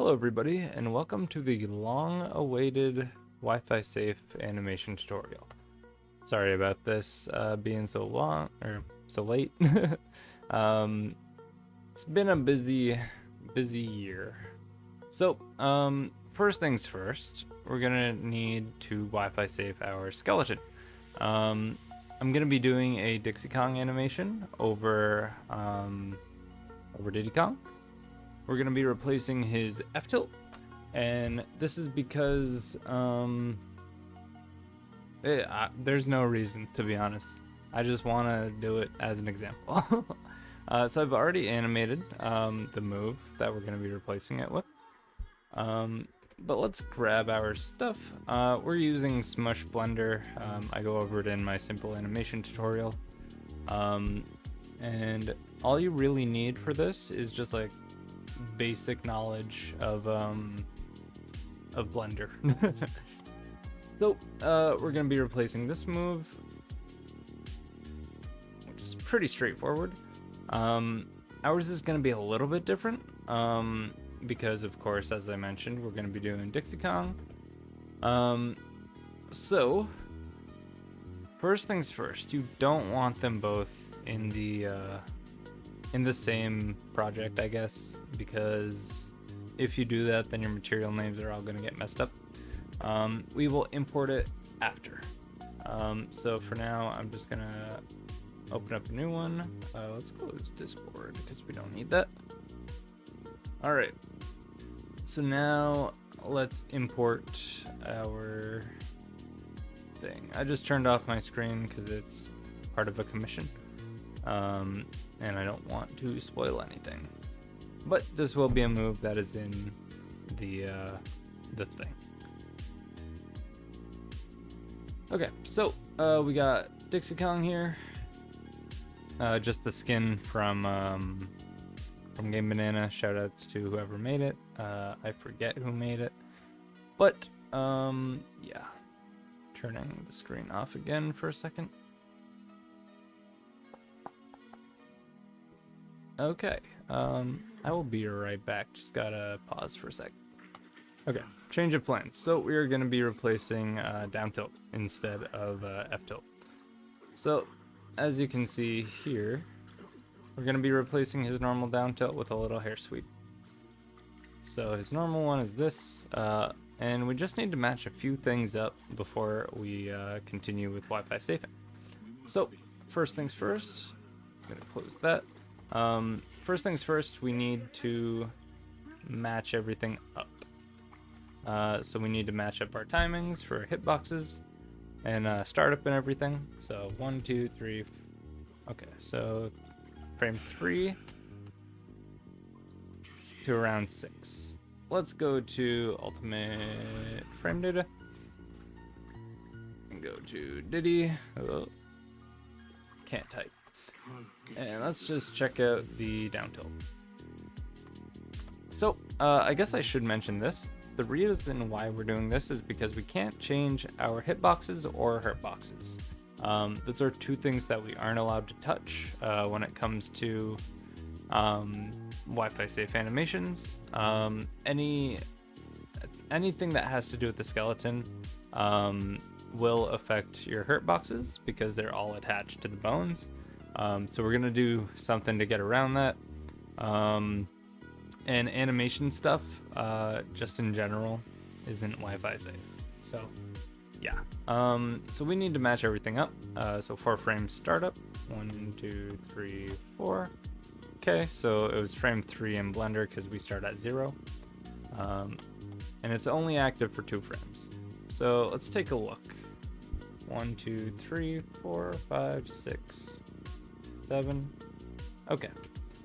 Hello everybody, and welcome to the long-awaited Wi-Fi safe animation tutorial. Sorry about this being so long, or so late. It's been a busy year. So, first things first, we're gonna need to Wi-Fi safe our skeleton. I'm gonna be doing a Dixie Kong animation over Diddy Kong. We're going to be replacing his F-tilt, and this is because there's no reason, to be honest. I just want to do it as an example. So I've already animated the move that we're going to be replacing it with. But let's grab our stuff. We're using Smush Blender. I go over it in my simple animation tutorial. And all you really need for this is just like basic knowledge of Blender. So we're gonna be replacing this move, which is pretty straightforward. Ours is gonna be a little bit different because, of course, as I mentioned, we're gonna be doing Dixie Kong. So first things first, you don't want them both in the same project, I guess, because if you do that, then your material names are all going to get messed up. We will import it after. So for now, I'm just going to open up a new one. Let's close Discord because we don't need that. All right. So now let's import our thing. I just turned off my screen because it's part of a commission. And I don't want to spoil anything. But this will be a move that is in the thing. Okay, so we got Dixie Kong here. Just the skin from Game Banana. Shout outs to whoever made it. I forget who made it. But yeah. Turning the screen off again for a second. Okay, I will be right back. Just gotta pause for a sec. Okay, change of plans. So we are gonna be replacing down tilt instead of F tilt. So as you can see here, we're gonna be replacing his normal down tilt with a little hair sweep. So his normal one is this, and we just need to match a few things up before we continue with Wi-Fi safing. So first things first, I'm gonna close that. First things first, we need to match everything up. So we need to match up our timings for hitboxes and startup and everything. So 1, 2, 3. Okay, so frame 3 to around 6. Let's go to ultimate frame data and go to Diddy. Oh, can't type. And let's just check out the down tilt. So I guess I should mention this. The reason why we're doing this is because we can't change our hitboxes or hurtboxes. Those are two things that we aren't allowed to touch when it comes to Wi-Fi safe animations. Anything that has to do with the skeleton will affect your hurtboxes because they're all attached to the bones. So we're gonna do something to get around that. And animation stuff, just in general, isn't Wi-Fi safe. So yeah. So we need to match everything up. So 4 frames startup. 1, 2, 3, 4. Okay, so it was frame 3 in Blender because we start at 0. And it's only active for 2 frames. So let's take a look. 1, 2, 3, 4, 5, 6, 7. Okay,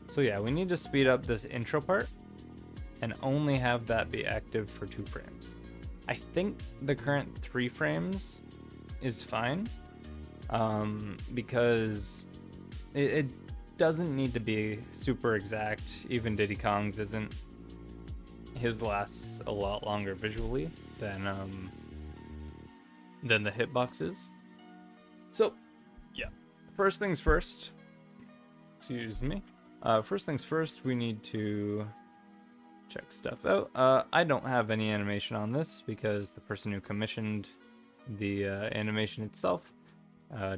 so yeah, we need to speed up this intro part and only have that be active for 2 frames. I think the current 3 frames is fine because it doesn't need to be super exact. Even Diddy Kong's isn't. His lasts a lot longer visually than the hitboxes. So yeah, first things first. Excuse me. First things first, we need to check stuff out. I don't have any animation on this because the person who commissioned the animation itself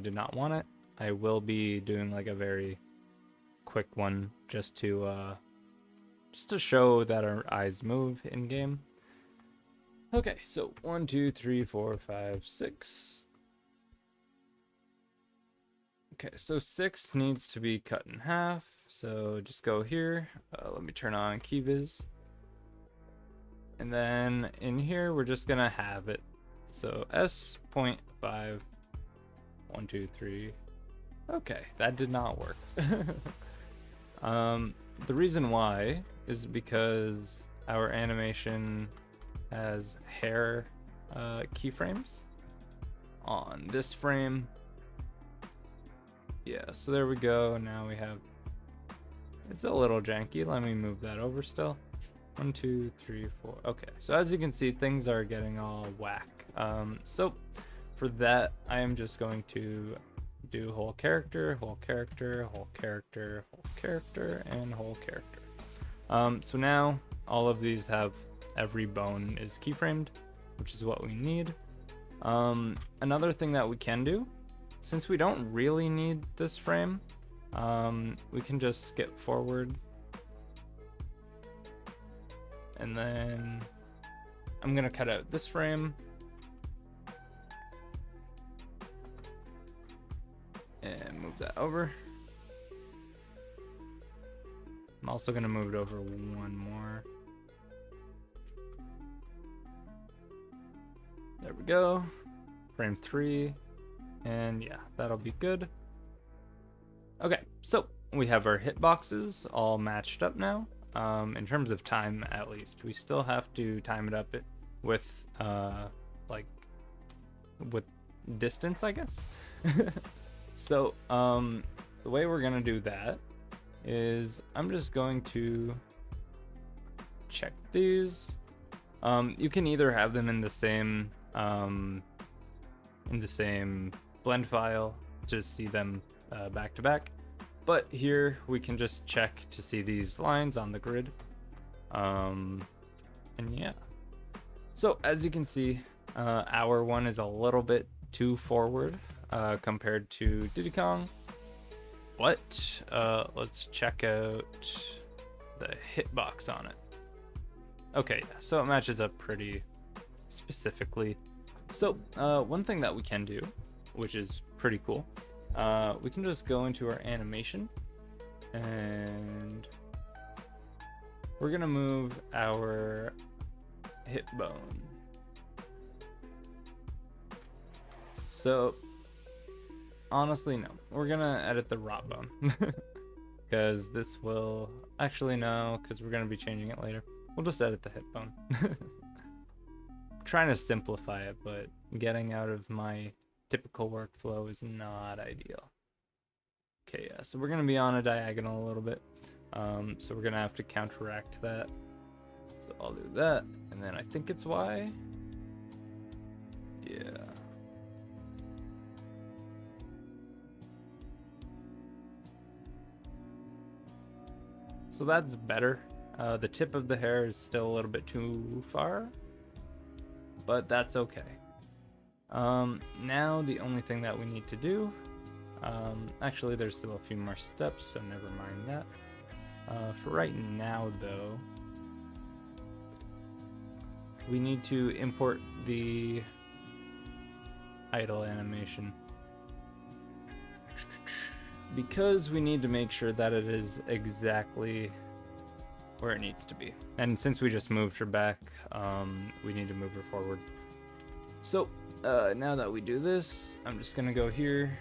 did not want it. I will be doing like a very quick one just to show that our eyes move in game. Okay, so 1, 2, 3, 4, 5, 6. Okay, so 6 needs to be cut in half. So just go here. Let me turn on key viz. And then in here, we're just gonna have it. So S.5, 1, 2, 3. Okay, that did not work. The reason why is because our animation has hair keyframes on this frame. Yeah, so there we go. Now we have, it's a little janky. Let me move that over still. 1, 2, 3, 4. Okay, so as you can see, things are getting all whack. So for that, I am just going to do whole character, whole character, whole character, whole character, and whole character. So now all of these have every bone is keyframed, which is what we need. Another thing that we can do, since we don't really need this frame, we can just skip forward. And then I'm gonna cut out this frame. And move that over. I'm also gonna move it over one more. There we go. Frame 3. And yeah, that'll be good. Okay, so we have our hitboxes all matched up now. In terms of time, at least, we still have to time it up with with distance, I guess. So the way we're gonna do that is I'm just going to check these. You can either have them in the same blend file, just see them back to back. But here we can just check to see these lines on the grid. And yeah. So as you can see, our one is a little bit too forward compared to Diddy Kong. But let's check out the hitbox on it. Okay, so it matches up pretty specifically. So one thing that we can do, which is pretty cool, we can just go into our animation and we're gonna move our hip bone. So honestly, no, we're gonna edit the rot bone because this will actually, no, because we're gonna be changing it later. We'll just edit the hip bone. Trying to simplify it, but getting out of my typical workflow is not ideal. Okay, yeah, so we're gonna be on a diagonal a little bit. So we're gonna have to counteract that. So I'll do that, and then I think it's Y. Yeah. So that's better. The tip of the hair is still a little bit too far, but that's okay. Now the only thing that we need to do, actually there's still a few more steps, so never mind that. For right now though, we need to import the idle animation because we need to make sure that it is exactly where it needs to be. And since we just moved her back, we need to move her forward. So now that we do this, I'm just gonna go here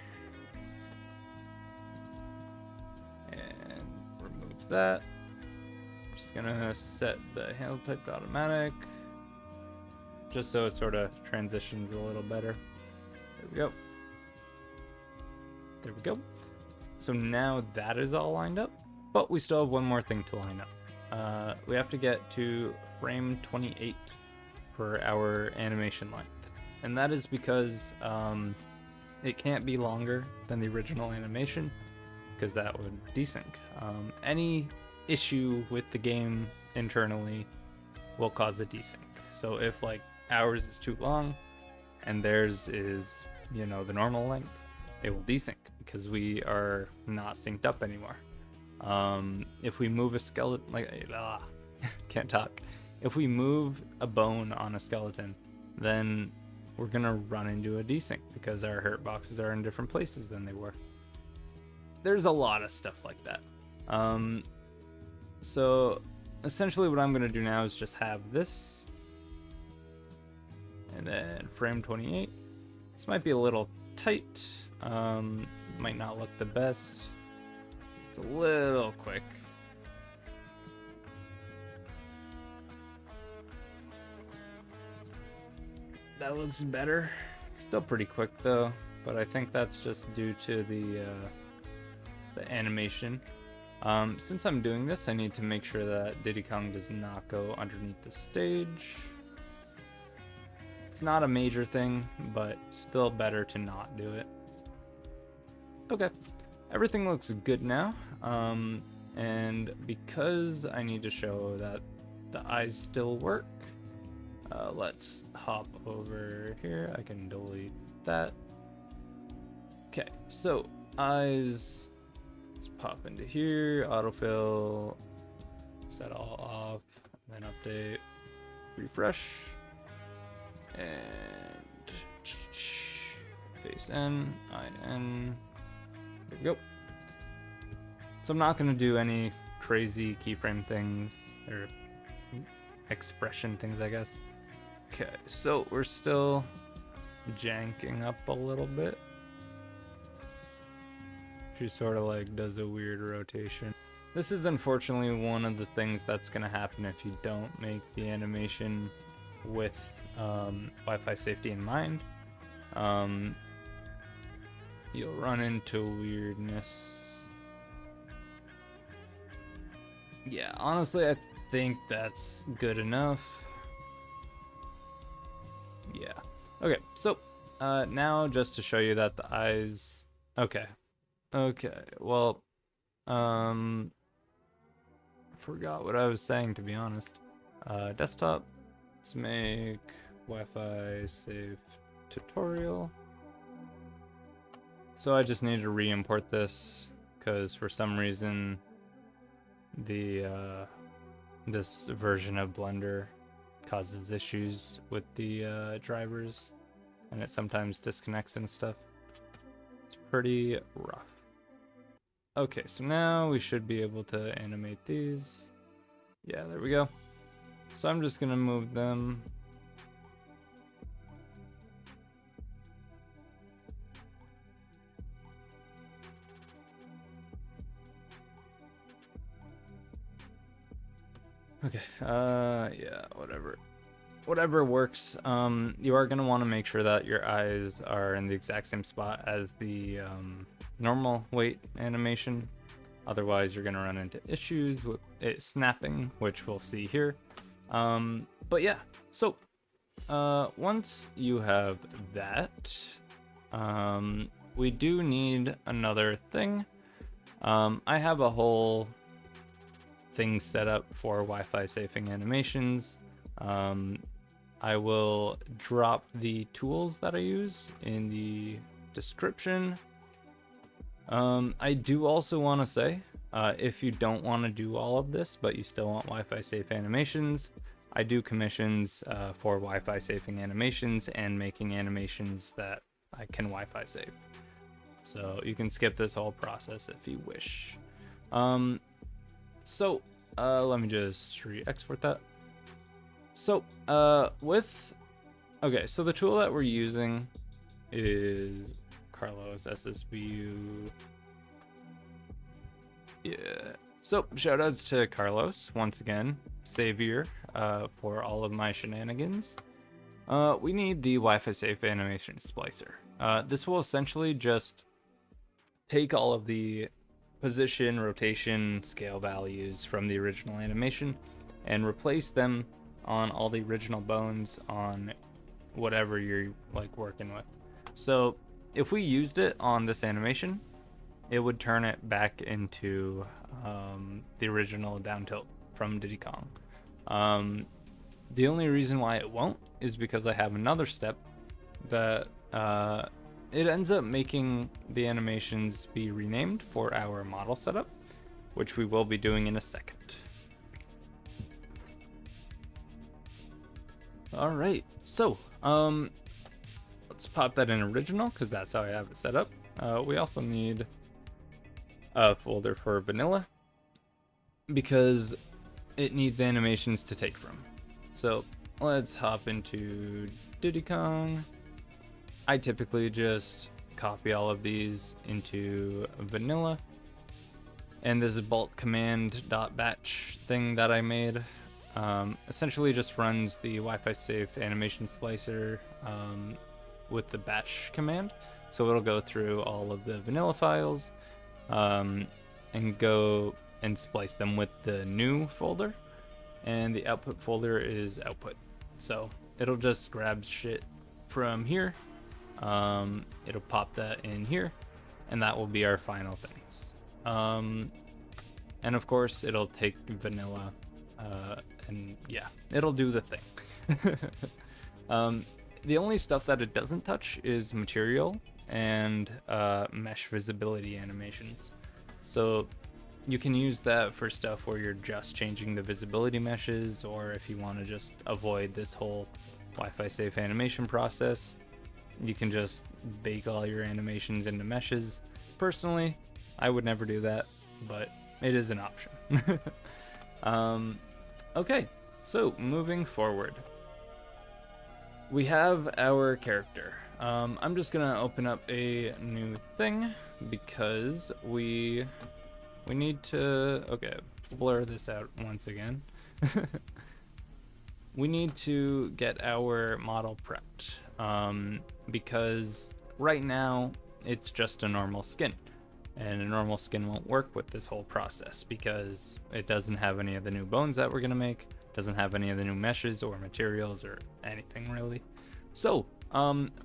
and remove that. Just gonna set the handle type to automatic, just so it sort of transitions a little better. There we go. There we go. So now that is all lined up, but we still have one more thing to line up. We have to get to frame 28 for our animation length. And that is because it can't be longer than the original animation, because that would desync. Any issue with the game internally will cause a desync. So if like ours is too long and theirs is, you know, the normal length, it will desync because we are not synced up anymore. If we move a skeleton, can't talk. If we move a bone on a skeleton, then we're gonna run into a desync because our hurt boxes are in different places than they were. There's a lot of stuff like that. So essentially what I'm gonna do now is just have this, and then frame 28. This might be a little tight. Might not look the best. It's a little quick. That looks better. It's still pretty quick though, but I think that's just due to the animation. Since I'm doing this, I need to make sure that Diddy Kong does not go underneath the stage. It's not a major thing, but still better to not do it. Okay, everything looks good now. And because I need to show that the eyes still work, let's hop over here. I can delete that. Okay, so eyes, let's pop into here, autofill, set all off, and then update, refresh, and face N, IN, there we go. So I'm not going to do any crazy keyframe things, or expression things, I guess. Okay, so we're still janking up a little bit. She sort of like does a weird rotation. This is unfortunately one of the things that's going to happen if you don't make the animation with Wi-Fi safety in mind. You'll run into weirdness. Yeah, honestly, I think that's good enough. Yeah. Okay, so now just to show you that the eyes... Okay, well, forgot what I was saying, to be honest. Desktop, let's make Wi-Fi safe tutorial. So I just need to re-import this because for some reason the this version of Blender causes issues with the drivers, and it sometimes disconnects and stuff. It's pretty rough. Okay, so now we should be able to animate these. Yeah, there we go. So I'm just gonna move them. Okay, yeah, whatever works. You are gonna want to make sure that your eyes are in the exact same spot as the normal weight animation. Otherwise, you're gonna run into issues with it snapping, which we'll see here. But yeah, so once you have that, we do need another thing. I have a whole thing set up for Wi-Fi safing animations. I will drop the tools that I use in the description. I do also want to say, if you don't want to do all of this, but you still want Wi-Fi safe animations, I do commissions for Wi-Fi safing animations and making animations that I can Wi-Fi save. So you can skip this whole process if you wish. So let me just re-export that. So okay, so the tool that we're using is Carlos SSBU. Yeah. So shoutouts to Carlos once again, savior for all of my shenanigans. We need the Wi-Fi safe animation splicer. This will essentially just take all of the position, rotation, scale values from the original animation and replace them on all the original bones on whatever you're like working with. So if we used it on this animation, it would turn it back into the original down tilt from Diddy Kong. The only reason why it won't is because I have another step that it ends up making the animations be renamed for our model setup, which we will be doing in a second. All right, so let's pop that in original because that's how I have it set up. We also need a folder for vanilla because it needs animations to take from. So let's hop into Diddy Kong. I typically just copy all of these into vanilla, and this bulk command.batch thing that I made essentially just runs the Wi-Fi-safe animation splicer with the batch command. So it'll go through all of the vanilla files and go and splice them with the new folder, and the output folder is output. So it'll just grab shit from here, it'll pop that in here, and that will be our final things. And of course it'll take vanilla and yeah, it'll do the thing. The only stuff that it doesn't touch is material and mesh visibility animations. So you can use that for stuff where you're just changing the visibility meshes, or if you want to just avoid this whole Wi-Fi safe animation process, you can just bake all your animations into meshes. Personally, I would never do that, but it is an option. Okay, so moving forward, we have our character. I'm just gonna open up a new thing because we need to, okay, blur this out once again. We need to get our model prepped because right now it's just a normal skin, and a normal skin won't work with this whole process because it doesn't have any of the new bones that we're gonna make, doesn't have any of the new meshes or materials or anything really. So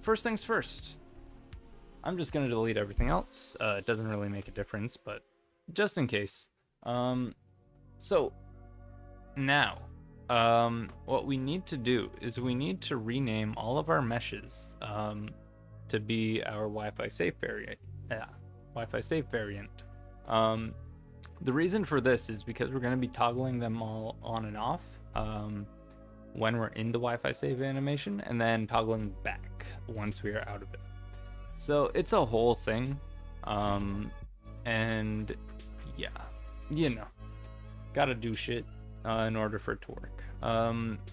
first things first, I'm just gonna delete everything else. It doesn't really make a difference, but just in case. So now what we need to do is we need to rename all of our meshes to be our Wi-Fi safe variant. Wi-Fi safe variant. The reason for this is because we're going to be toggling them all on and off when we're in the Wi-Fi safe animation, and then toggling back once we are out of it. So it's a whole thing, and yeah, you know, gotta do shit in order for it to work.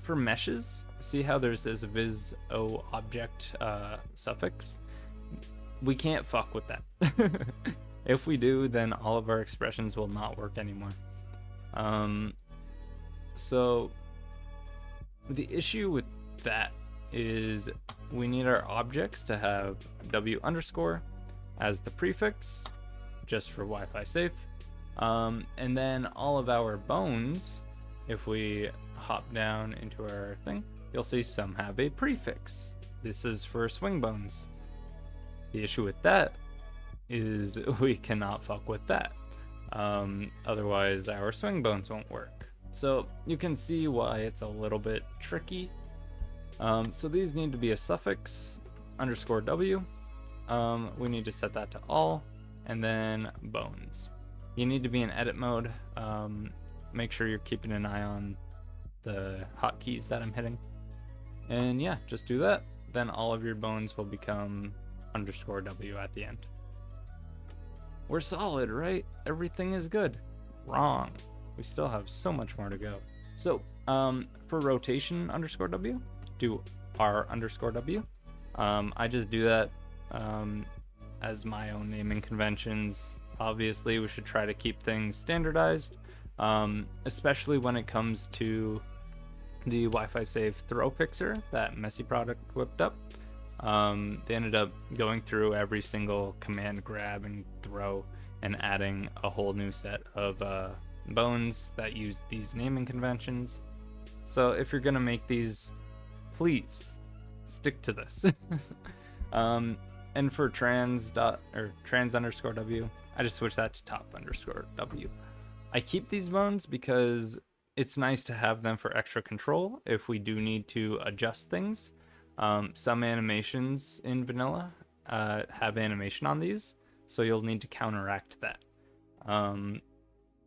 For meshes, see how there's this vis o object suffix? We can't fuck with that. If we do, then all of our expressions will not work anymore. So the issue with that is we need our objects to have w underscore as the prefix, just for Wi-Fi safe. And then all of our bones, if we hop down into our thing, you'll see some have a prefix. This is for swing bones. The issue with that is we cannot fuck with that. Otherwise our swing bones won't work. So you can see why it's a little bit tricky. So these need to be a suffix underscore w. We need to set that to all, and then bones. You need to be in edit mode. Make sure you're keeping an eye on the hotkeys that I'm hitting. And yeah, just do that. Then all of your bones will become underscore w at the end. We're solid, right? Everything is good. Wrong. We still have so much more to go. So for rotation underscore w, do r underscore w. I just do that as my own naming conventions. Obviously, we should try to keep things standardized, especially when it comes to the Wi-Fi safe throw pixer that Messy Product whipped up. They ended up going through every single command grab and throw and adding a whole new set of bones that use these naming conventions. So if you're gonna make these, please stick to this. And for trans underscore w, I just switch that to top underscore w. I keep these bones because it's nice to have them for extra control if we do need to adjust things. Some animations in vanilla have animation on these, so you'll need to counteract that.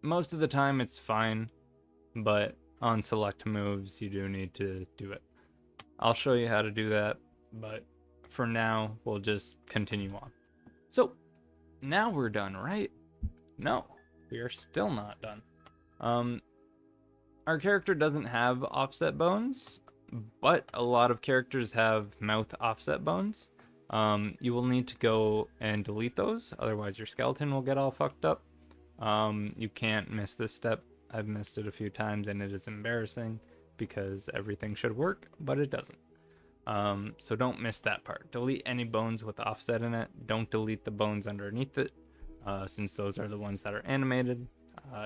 Most of the time it's fine, but on select moves you do need to do it. I'll show you how to do that, but for now we'll just continue on. So now we're done, right? No, we are still not done. Our character doesn't have offset bones, but a lot of characters have mouth offset bones. You will need to go and delete those, otherwise your skeleton will get all fucked up. You can't miss this step. I've missed it a few times and it is embarrassing because everything should work, but it doesn't. So don't miss that part. Delete any bones with offset in it. Don't delete the bones underneath it, since those are the ones that are animated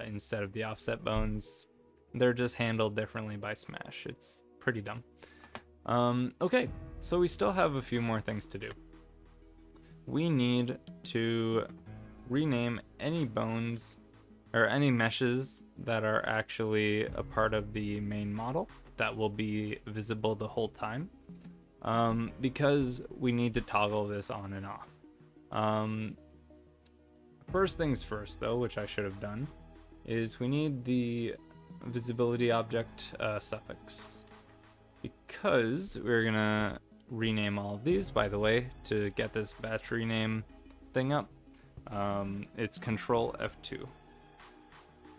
instead of the offset bones. They're just handled differently by Smash. It's pretty dumb. Okay, so we still have a few more things to do. We need to rename any bones or any meshes that are actually a part of the main model that will be visible the whole time, because we need to toggle this on and off. First things first though, which I should have done, is we need the visibility object suffix, because we're gonna rename all of these, by the way, to get this batch rename thing up. It's Control F2.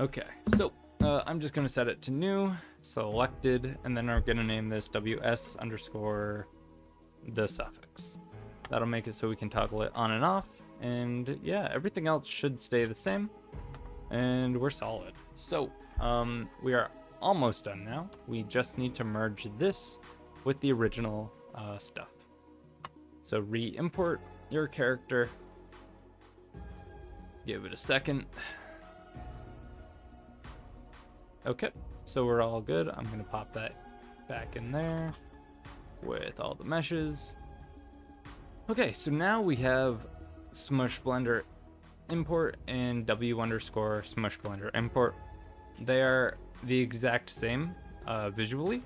Okay, so I'm just gonna set it to new, selected, and then we're gonna name this WS underscore the suffix. That'll make it so we can toggle it on and off, and yeah, everything else should stay the same, and we're solid. So we are almost done now. We just need to merge this with the original stuff. So re-import your character, give it a second. Okay, so we're all good. I'm gonna pop that back in there with all the meshes. Okay, so now we have Smush Blender import and W underscore Smush Blender import. They are the exact same visually,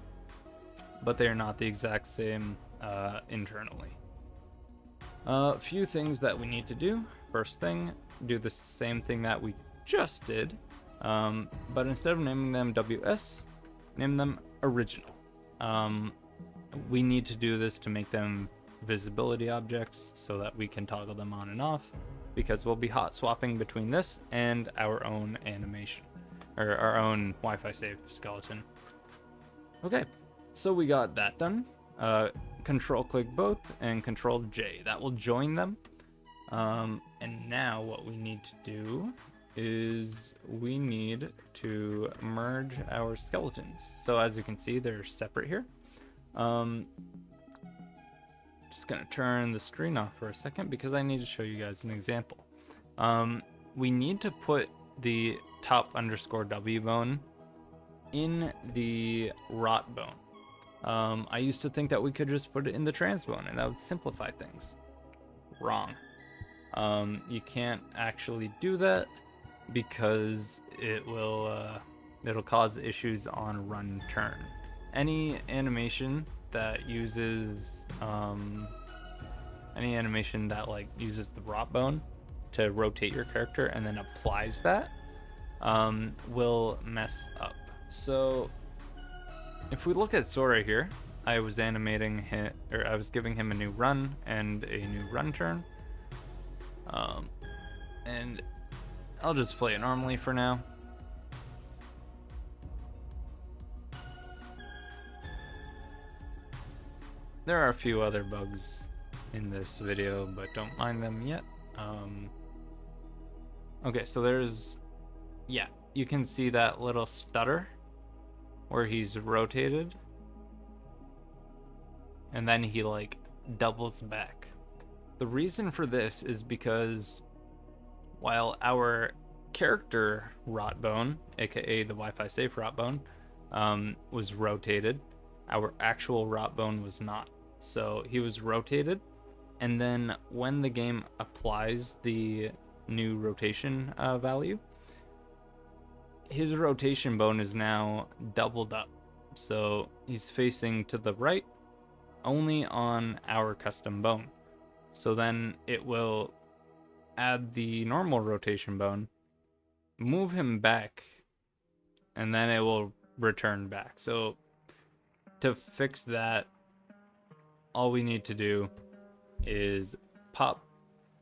but they are not the exact same internally. A few things that we need to do. First thing, do the same thing that we just did, but instead of naming them WS, name them original. We need to do this to make them visibility objects so that we can toggle them on and off, because we'll be hot swapping between this and our own animation, or our own Wi-Fi-safe skeleton. Okay, so we got that done. Control click both and Control J. That will join them. And now what we need to do is we need to merge our skeletons. So as you can see, they're separate here. Just gonna turn the screen off for a second because I need to show you guys an example. We need to put the top underscore W bone in the rot bone. I used to think that we could just put it in the trans bone and that would simplify things. Wrong. You can't actually do that because it will it'll cause issues on run turn. Any animation that uses uses the rot bone to rotate your character and then applies that will mess up. So if we look at Sora here, I was animating him, or I was giving him a new run and a new run turn. And I'll just play it normally for now. There are a few other bugs in this video, but don't mind them yet. Okay, so there's, yeah, you can see that little stutter where he's rotated and then he like doubles back. The reason for this is because while our character rot bone, aka the Wi-Fi safe rot bone, was rotated, our actual rot bone was not. So he was rotated, and then when the game applies the new rotation value, his rotation bone is now doubled up. So he's facing to the right only on our custom bone. So then it will add the normal rotation bone, move him back, and then it will return back. So to fix that, all we need to do is pop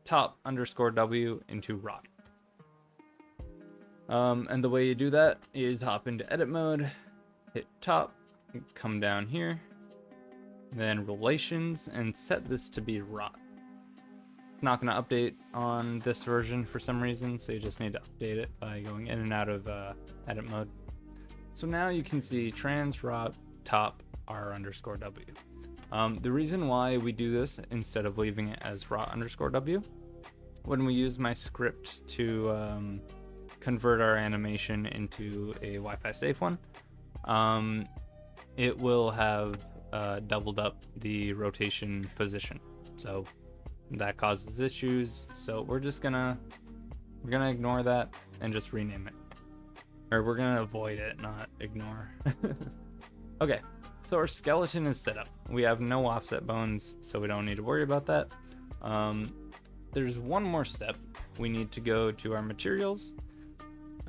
top underscore W into rot. And the way you do that is hop into edit mode, hit top, come down here, then relations, and set this to be rot. It's not going to update on this version for some reason, so you just need to update it by going in and out of edit mode. So now you can see trans rot top R underscore W. The reason why we do this instead of leaving it as rot underscore W, when we use my script to convert our animation into a Wi-Fi safe one, it will have doubled up the rotation position. So that causes issues. So we're gonna ignore that and just rename it. Or we're gonna avoid it, not ignore. Okay, so our skeleton is set up. We have no offset bones, so we don't need to worry about that. There's one more step. We need to go to our materials,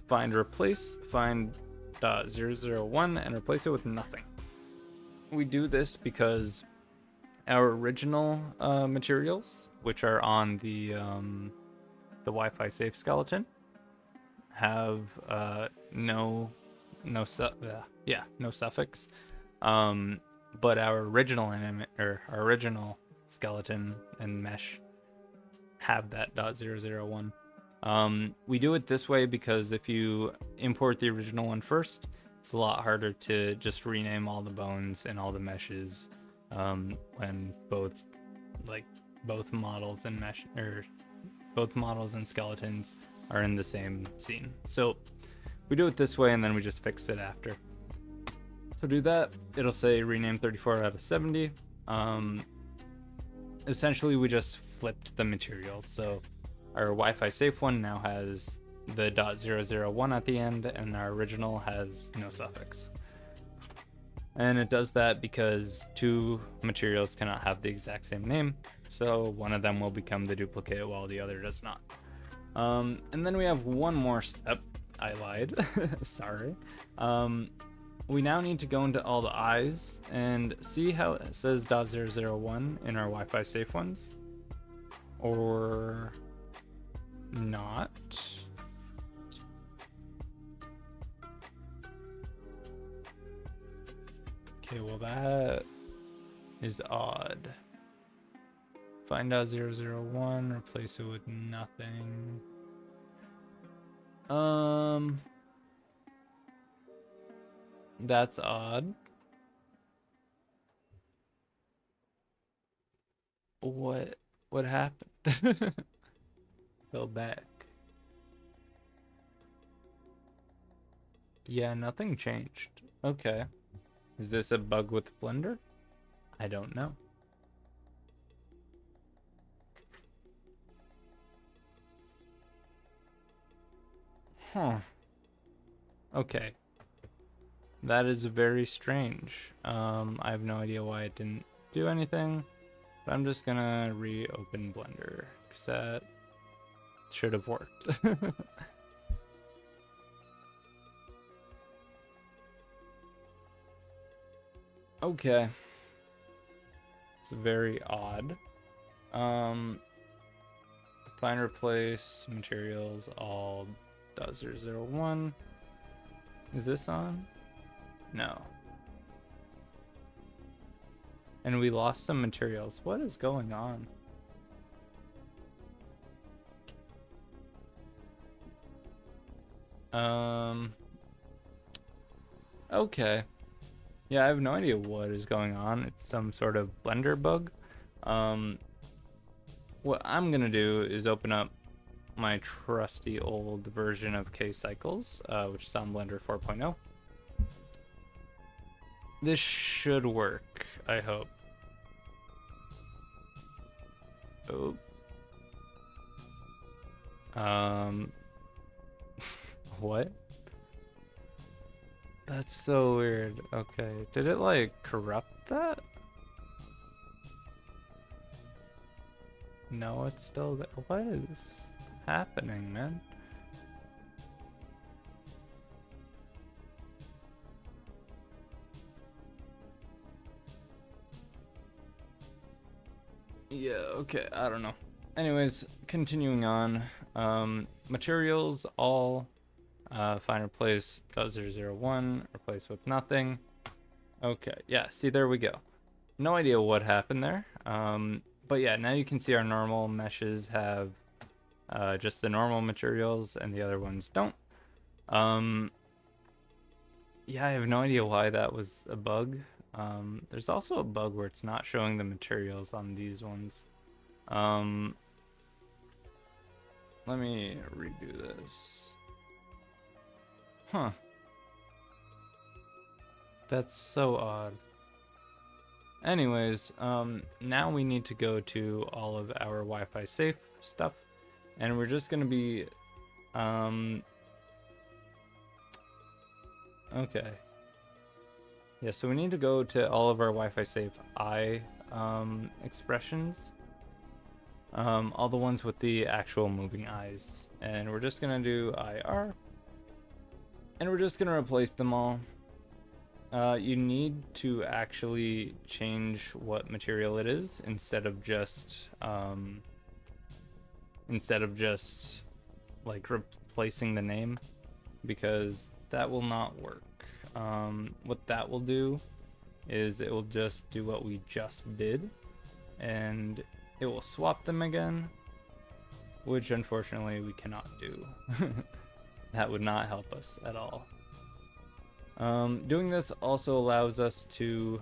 find replace, find .001 and replace it with nothing. We do this because our original materials, which are on the Wi-Fi safe skeleton, have no suffix. But our original skeleton and mesh have that .001. We do it this way because if you import the original one first, it's a lot harder to just rename all the bones and all the meshes when both models and both models and skeletons are in the same scene. So we do it this way and then we just fix it after. So do that, it'll say rename 34 out of 70. Essentially we just flipped the materials. So our Wi-Fi safe one now has the .001 at the end, and our original has no suffix. And it does that because two materials cannot have the exact same name, so one of them will become the duplicate while the other does not. And then we have one more step. I lied. Sorry. We now need to go into all the eyes and see how it says .001 in our Wi-Fi safe ones, or not. Okay, well that is odd. Find .001, replace it with nothing. That's odd. What happened? Go back. Yeah, nothing changed. Okay. Is this a bug with Blender? I don't know. Huh. Okay. That is very strange. I have no idea why it didn't do anything, but I'm just gonna reopen Blender because that should have worked. Okay. It's very odd. Find replace materials all .001. Is this on? No. And we lost some materials. What is going on? Okay. Yeah, I have no idea what is going on. It's some sort of Blender bug. What I'm gonna do is open up my trusty old version of K-Cycles, which is on Blender 4.0. This should work, I hope. Oh. What? That's so weird. Okay, did it like corrupt that? No, it's still there. What is happening, man? Yeah, okay, I don't know. Anyways, continuing on. Materials, all. Find replace .001, replace with nothing. Okay, yeah, see, there we go. No idea what happened there. But yeah, now you can see our normal meshes have just the normal materials and the other ones don't. Yeah, I have no idea why that was a bug. There's also a bug where it's not showing the materials on these ones. Let me redo this. Huh. That's so odd. Anyways, now we need to go to all of our Wi-Fi safe stuff, and we're just gonna be, okay. Yeah, so we need to go to all of our Wi-Fi safe expressions, all the ones with the actual moving eyes, and we're just gonna do IR, and we're just gonna replace them all. You need to actually change what material it is instead of just like replacing the name, because that will not work. What that will do is it will just do what we just did, and it will swap them again, which unfortunately we cannot do. That would not help us at all. Doing this also allows us to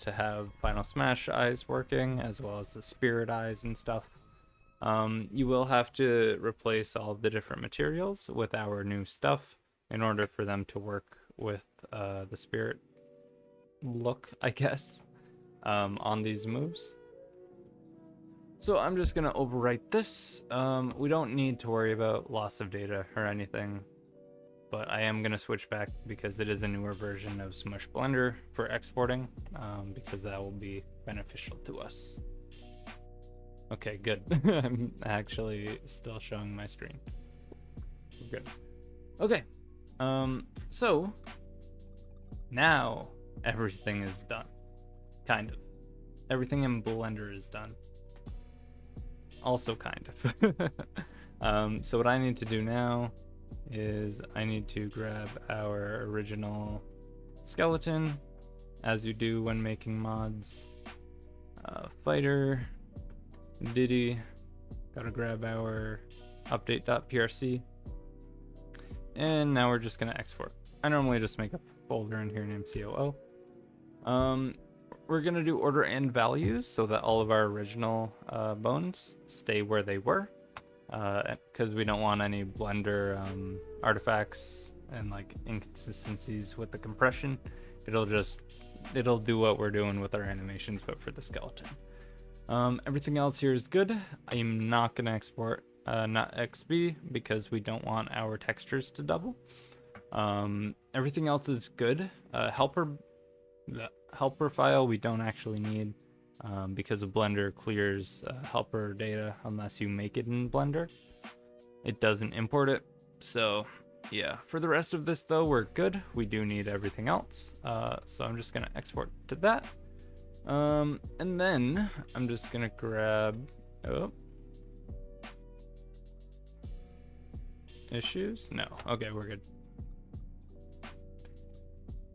have Final Smash eyes working, as well as the spirit eyes and stuff. You will have to replace all of the different materials with our new stuff in order for them to work with the spirit look, I guess, on these moves. So I'm just gonna overwrite this. We don't need to worry about loss of data or anything, but I am gonna switch back because it is a newer version of Smush Blender for exporting, because that will be beneficial to us. Okay, good. I'm actually still showing my screen. We're good. Okay, so now everything is done. Kind of. Everything in Blender is done. Also kind of. So what I need to do now is I need to grab our original skeleton, as you do when making mods. Fighter, Diddy, gotta grab our update.prc, and now we're just gonna export. I normally just make a folder in here named COO. We're gonna do order and values so that all of our original bones stay where they were, because we don't want any Blender artifacts and like inconsistencies with the compression. It'll do what we're doing with our animations, but for the skeleton. Everything else here is good. I'm not gonna export not XB because we don't want our textures to double. Everything else is good. The helper file we don't actually need, because of Blender clears helper data unless you make it in Blender. It doesn't import it. So yeah, for the rest of this though, we're good. We do need everything else. So I'm just gonna export to that. And then I'm just gonna grab, issues? No, okay, we're good.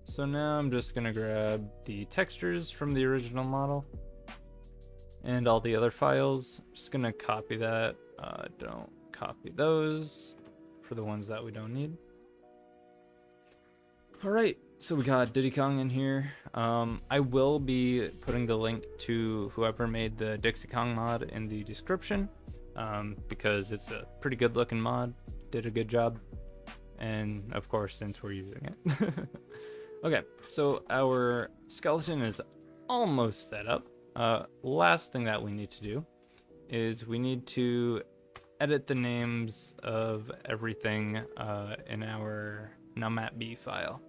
So now I'm just gonna grab the textures from the original model and all the other files. Just gonna copy that. Don't copy those for the ones that we don't need. All right, so we got Diddy Kong in here. I will be putting the link to whoever made the Dixie Kong mod in the description, because it's a pretty good looking mod, did a good job, and of course, since we're using it. Okay, so our skeleton is almost set up. Last thing that we need to do is we need to edit the names of everything in our numatb file.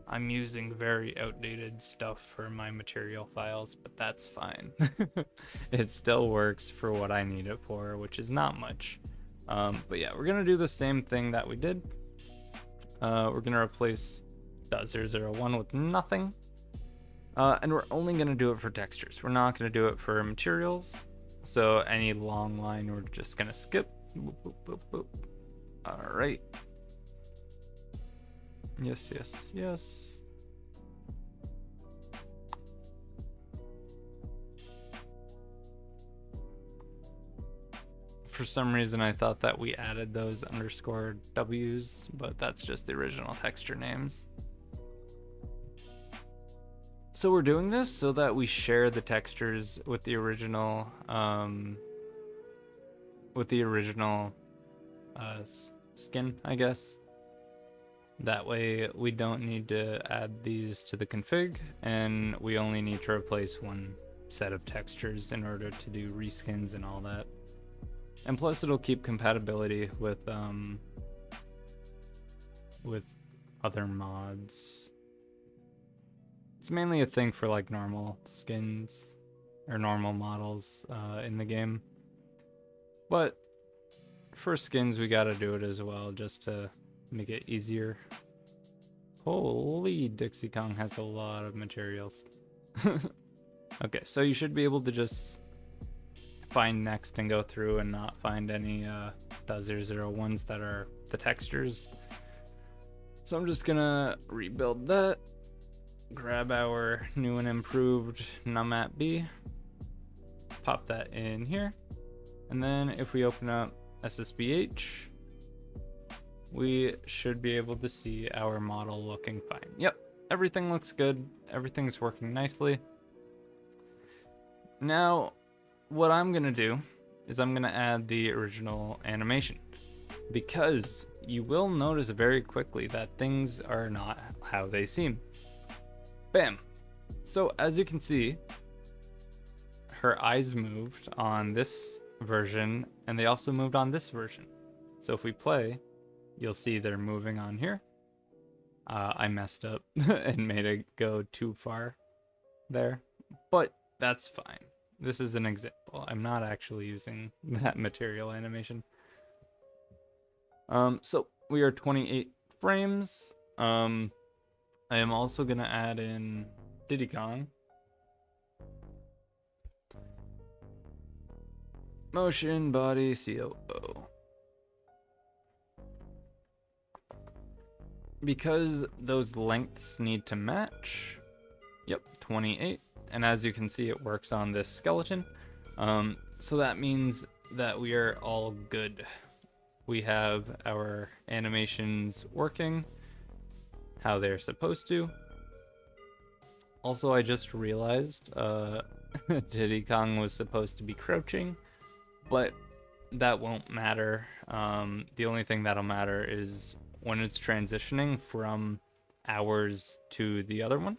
I'm using very outdated stuff for my material files, but that's fine. It still works for what I need it for, which is not much. But yeah, we're gonna do the same thing that we did. We're gonna replace .001 with nothing. And we're only gonna do it for textures. We're not gonna do it for materials. So any long line, we're just gonna skip. Boop, boop, boop, boop. All right. Yes, yes, yes. For some reason, I thought that we added those underscore W's, but that's just the original texture names. So we're doing this so that we share the textures with the original, skin, I guess. That way we don't need to add these to the config, and we only need to replace one set of textures in order to do reskins and all that. And plus it'll keep compatibility with other mods. It's mainly a thing for like normal skins or normal models in the game. But for skins we gotta do it as well, just to make it easier. Holy, Dixie Kong has a lot of materials. Okay, so you should be able to just find next and go through and not find any .001s that are the textures. So I'm just gonna rebuild that, grab our new and improved numatb, pop that in here, and then if we open up SSBH, we should be able to see our model looking fine. Yep, everything looks good. Everything's working nicely. Now, what I'm gonna do is I'm gonna add the original animation, because you will notice very quickly that things are not how they seem. Bam. So as you can see, her eyes moved on this version, and they also moved on this version. So if we play, you'll see they're moving on here. I messed up and made it go too far there, but that's fine. This is an example. I'm not actually using that material animation. So we are 28 frames. I am also gonna add in Diddy Kong. Motion body COO. Because those lengths need to match. Yep, 28. And as you can see, it works on this skeleton. So that means that we are all good. We have our animations working how they're supposed to. Also, I just realized Diddy Kong was supposed to be crouching, but that won't matter. The only thing that'll matter is when it's transitioning from ours to the other one.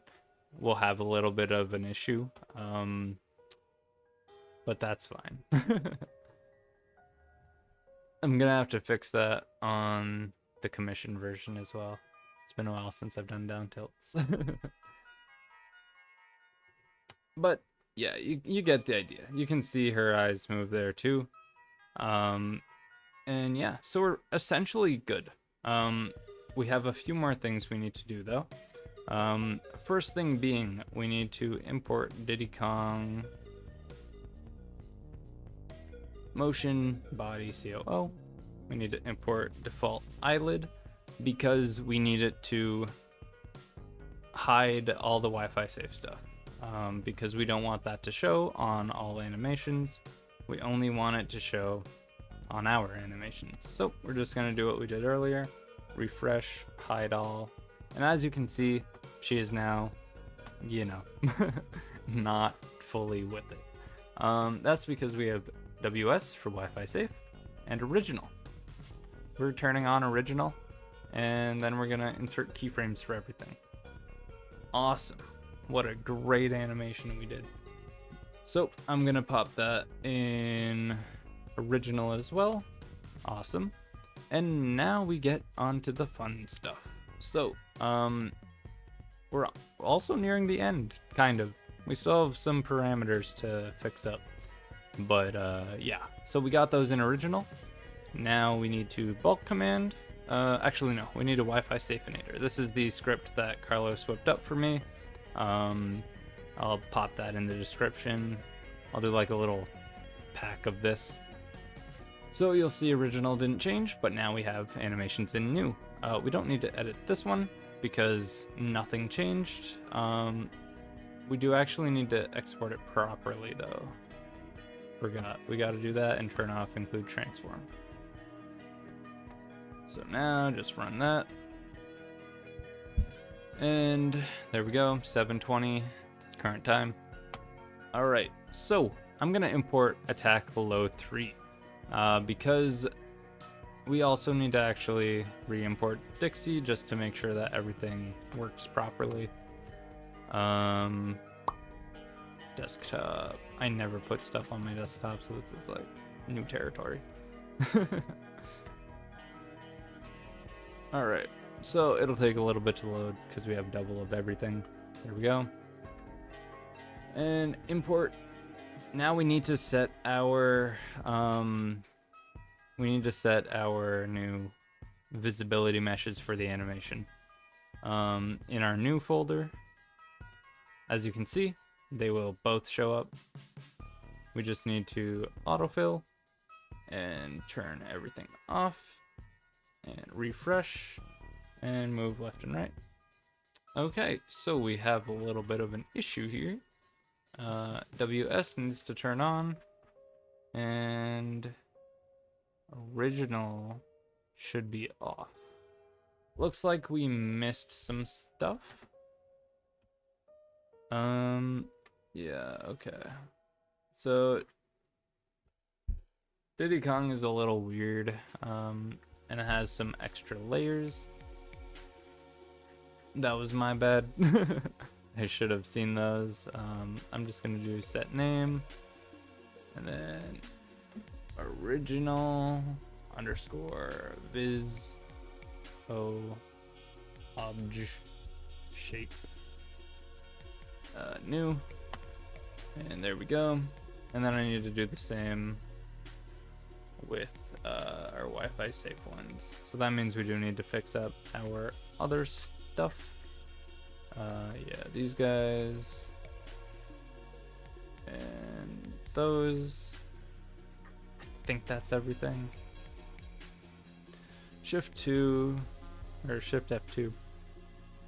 We'll have a little bit of an issue, but that's fine. I'm gonna have to fix that on the commission version as well. It's been a while since I've done down tilts. But yeah, you get the idea. You can see her eyes move there too. And yeah, so we're essentially good. We have a few more things we need to do though. First thing being, we need to import Diddy Kong motion body COO. We need to import default eyelid because we need it to hide all the Wi-Fi safe stuff. Because we don't want that to show on all animations. We only want it to show on our animations. So we're just gonna do what we did earlier. Refresh, hide all. And as you can see, she is now, you know, not fully with it. That's because we have WS for Wi-Fi safe and original. We're turning on original, and then we're gonna insert keyframes for everything. Awesome. What a great animation we did. So I'm gonna pop that in original as well. Awesome. And now we get onto the fun stuff. so we're also nearing the end, kind of. We still have some parameters to fix up, but yeah. So we got those in original. Now we need to bulk command. Actually, no, we need a Wifi-safeinator. This is the script that Carlos whipped up for me. I'll pop that in the description. I'll do like a little pack of this. So you'll see original didn't change, but now we have animations in new. We don't need to edit this one because nothing changed. We do actually need to export it properly though. Forgot. We got to do that and turn off include transform. So now just run that. And there we go, 7:20, it's current time. All right, so I'm gonna import attack below 3 because we also need to actually re-import Dixie just to make sure that everything works properly. Desktop. I never put stuff on my desktop, so this is like new territory. All right, so it'll take a little bit to load because we have double of everything. There we go. And import. Now we need to set our new visibility meshes for the animation. In our new folder, as you can see, they will both show up. We just need to autofill and turn everything off and refresh and move left and right. Okay, so we have a little bit of an issue here. WS needs to turn on and original should be off. Looks like we missed some stuff. Yeah, okay. So Diddy Kong is a little weird, and it has some extra layers. That was my bad. I should have seen those. I'm just gonna do set name and then original underscore viz o obj shape new, and there we go. And then I need to do the same with our Wi-Fi safe ones. So that means we do need to fix up our other stuff. Yeah, these guys and those. I think that's everything. Shift 2 or Shift F2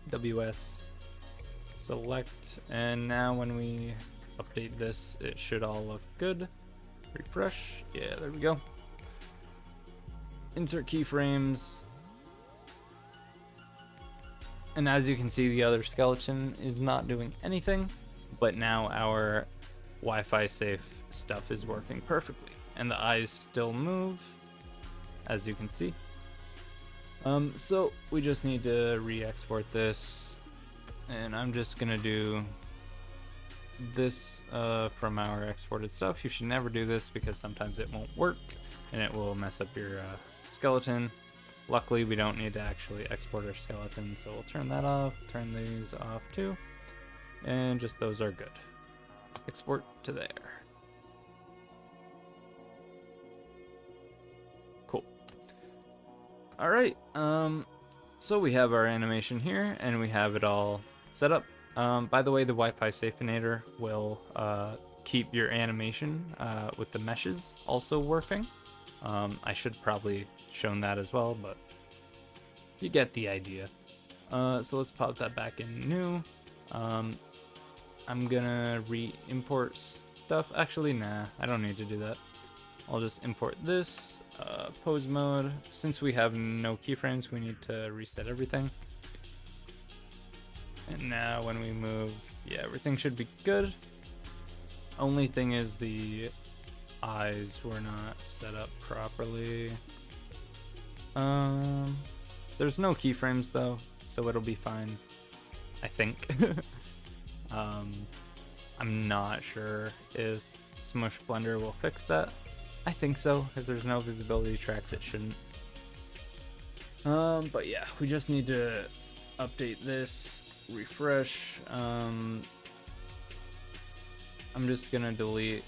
WS select, and now when we update this it should all look good. Refresh. Yeah, there we go. Insert keyframes. And as you can see, the other skeleton is not doing anything, but now our Wi-Fi safe stuff is working perfectly. And the eyes still move, as you can see. So we just need to re-export this. And I'm just gonna do this from our exported stuff. You should never do this because sometimes it won't work and it will mess up your skeleton. Luckily, we don't need to actually export our skeleton, so we'll turn that off, turn these off too, and just those are good. Export to there. Cool. All right, so we have our animation here, and we have it all set up. By the way, the Wifi-safeinator will keep your animation with the meshes also working. I should probably shown that as well, but you get the idea. So let's pop that back in new. I'm gonna re-import stuff. Actually, nah, I don't need to do that. I'll just import this, pose mode. Since we have no keyframes, we need to reset everything. And now when we move, yeah, everything should be good. Only thing is the eyes were not set up properly. There's no keyframes though, so it'll be fine, I think. I'm not sure if Smush Blender will fix that. I think so. If there's no visibility tracks, it shouldn't. But yeah, we just need to update this, refresh. I'm just gonna delete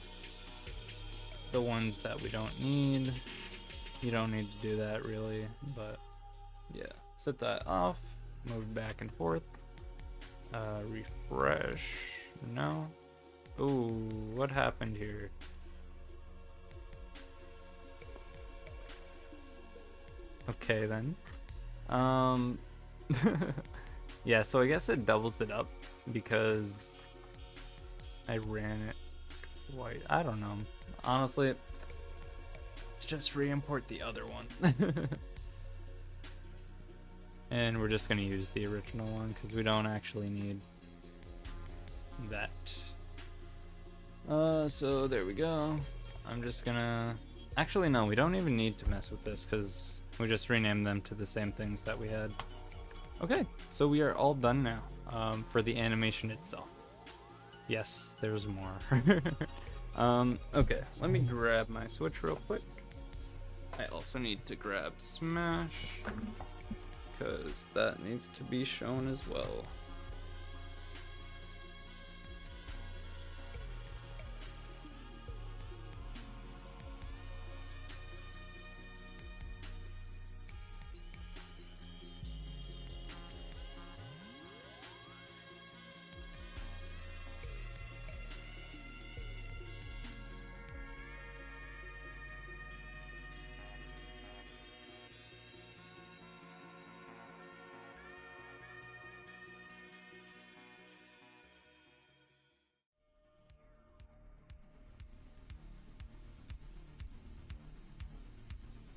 the ones that we don't need. You don't need to do that really, but yeah, set that off, move back and forth, refresh. No. Ooh, what happened here? Okay then. Yeah, so I guess it doubles it up because I ran it white. I don't know. Honestly, let's just re-import the other one. And we're just gonna use the original one because we don't actually need that. So there we go. I'm just gonna... Actually, no, we don't even need to mess with this because we just renamed them to the same things that we had. Okay, so we are all done now for the animation itself. Yes, there's more. Okay, let me grab my Switch real quick. I also need to grab Smash because that needs to be shown as well.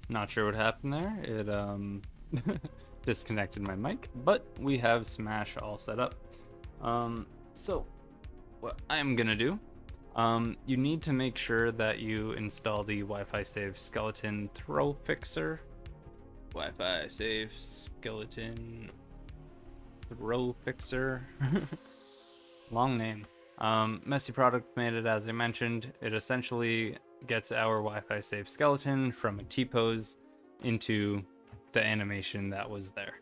Not sure what happened there. It disconnected my mic, but we have Smash all set up. So what I'm gonna do, you need to make sure that you install the Wi-Fi-save skeleton throw fixer. Wi-Fi-save skeleton throw fixer. Long name. Messy Product made it, as I mentioned. It essentially gets our Wi-Fi safe skeleton from a T-pose into the animation that was there.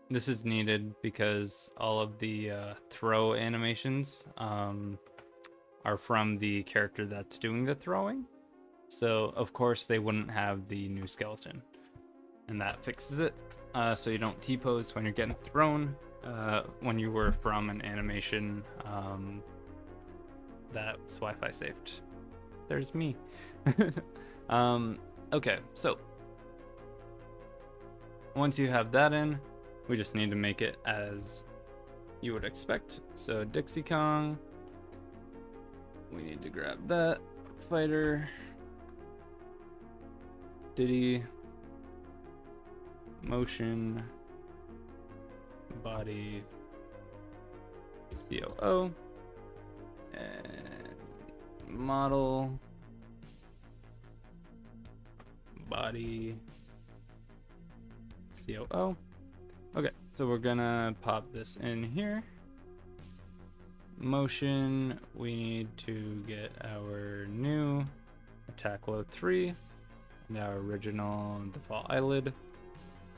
This is needed because all of the throw animations are from the character that's doing the throwing. So of course they wouldn't have the new skeleton, and that fixes it. So you don't T-pose when you're getting thrown when you were from an animation that's Wi-Fi saved. There's me. Okay, so once you have that in, we just need to make it as you would expect. So Dixie Kong, we need to grab that. Fighter, Diddy, motion, body, COO, and model, body, COO. Okay, so we're gonna pop this in here. Motion, we need to get our new attack load 3 and our original default eyelid.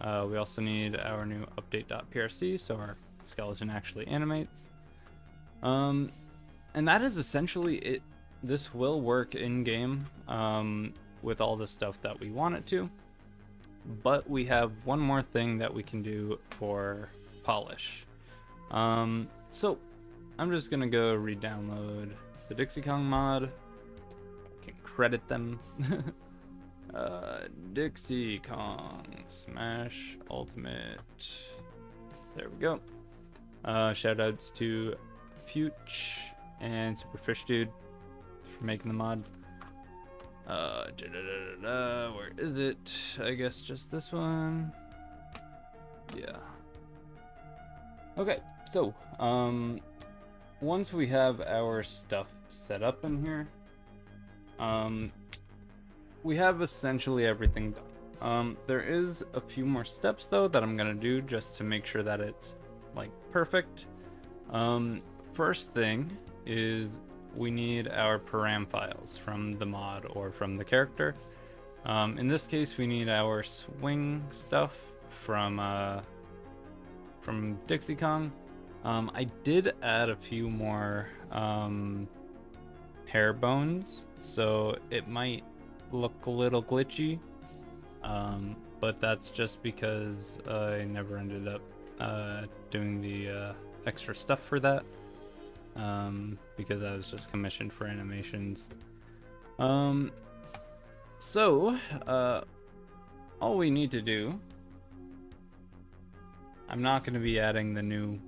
We also need our new update.prc so our skeleton actually animates. And that is essentially it. This will work in game with all the stuff that we want it to, but we have one more thing that we can do for polish. So I'm just gonna go re-download the Dixie Kong mod. I can credit them. Dixie Kong Smash Ultimate. There we go. Shoutouts to Fuch and Superfish Dude for making the mod. Where is it? I guess just this one. Yeah. Okay, so once we have our stuff set up in here, we have essentially everything done. There is a few more steps though that I'm gonna do just to make sure that it's like perfect. First thing is we need our param files from the mod or from the character. In this case, we need our swing stuff from from Dixie Kong. I did add a few more hair bones, so it might look a little glitchy, but that's just because I never ended up doing the extra stuff for that, because I was just commissioned for animations. So all we need to do, I'm not going to be adding the new